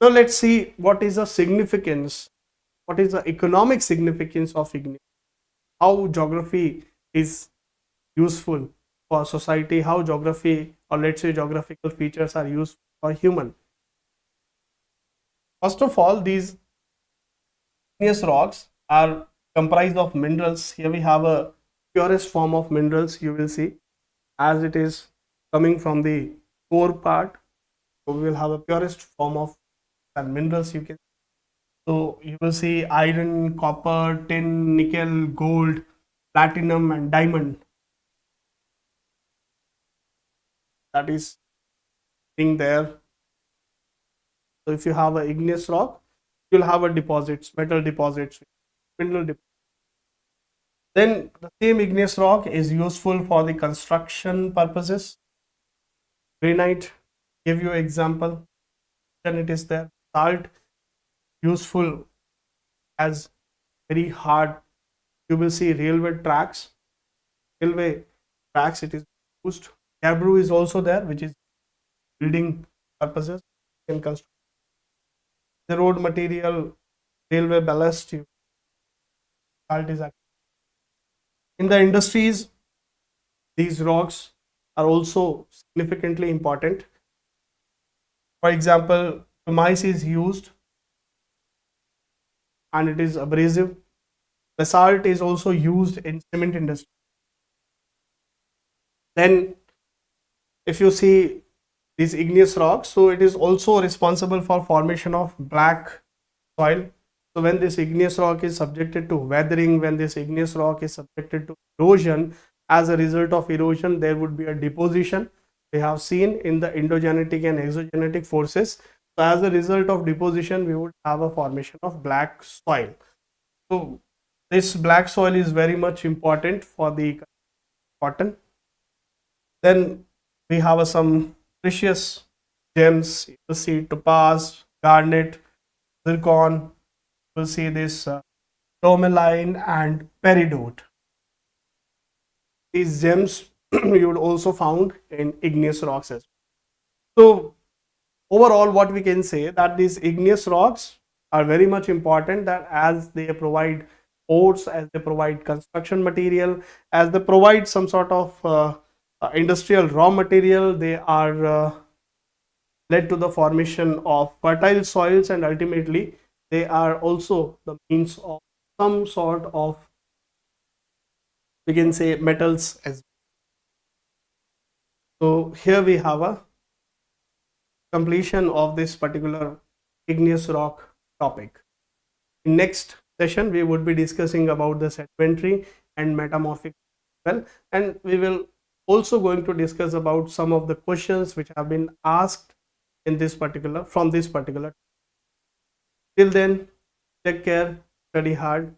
Now let's see what is the significance, what is the economic significance of igneous, how geography is useful for society, how geography or let's say geographical features are used for human. First of all, these igneous rocks are comprised of minerals. Here we have a purest form of minerals, you will see, as it is coming from the core part. So we will have a purest form of minerals, you can. So you will see iron, copper, tin, nickel, gold, platinum, and diamond. That is being there. So if you have a igneous rock, you'll have a deposits, metal deposits, mineral deposits. Then the same igneous rock is useful for the construction purposes. Granite, give you example, then it is there. Salt, useful as very hard. You will see railway tracks. Railway tracks, it is used. Gabbro is also there, which is building purposes in construction. The road material, railway ballast, salt is active. In the industries, these rocks are also significantly important. For example, pumice is used and it is abrasive. Basalt is also used in cement industry. Then if you see these igneous rocks, so it is also responsible for formation of black soil. So when this igneous rock is subjected to weathering, when this igneous rock is subjected to erosion, as a result of erosion there would be a deposition. We have seen in the endogenetic and exogenetic forces. So as a result of deposition we would have a formation of black soil. So this black soil is very much important for the cotton. Then we have some precious gems. You will see topaz, garnet, zircon. You will see this tourmaline and peridot. These gems you would also found in igneous rocks as well. So overall, what we can say that these igneous rocks are very much important, that as they provide ores, as they provide construction material, as they provide some sort of industrial raw material, they are led to the formation of fertile soils, and ultimately they are also the means of some sort of, we can say, metals as well. So here we have a completion of this particular igneous rock topic. In next session we would be discussing about the sedimentary and metamorphic as well, and we will also going to discuss about some of the questions which have been asked in this particular, from this particular. Till then, take care, study hard.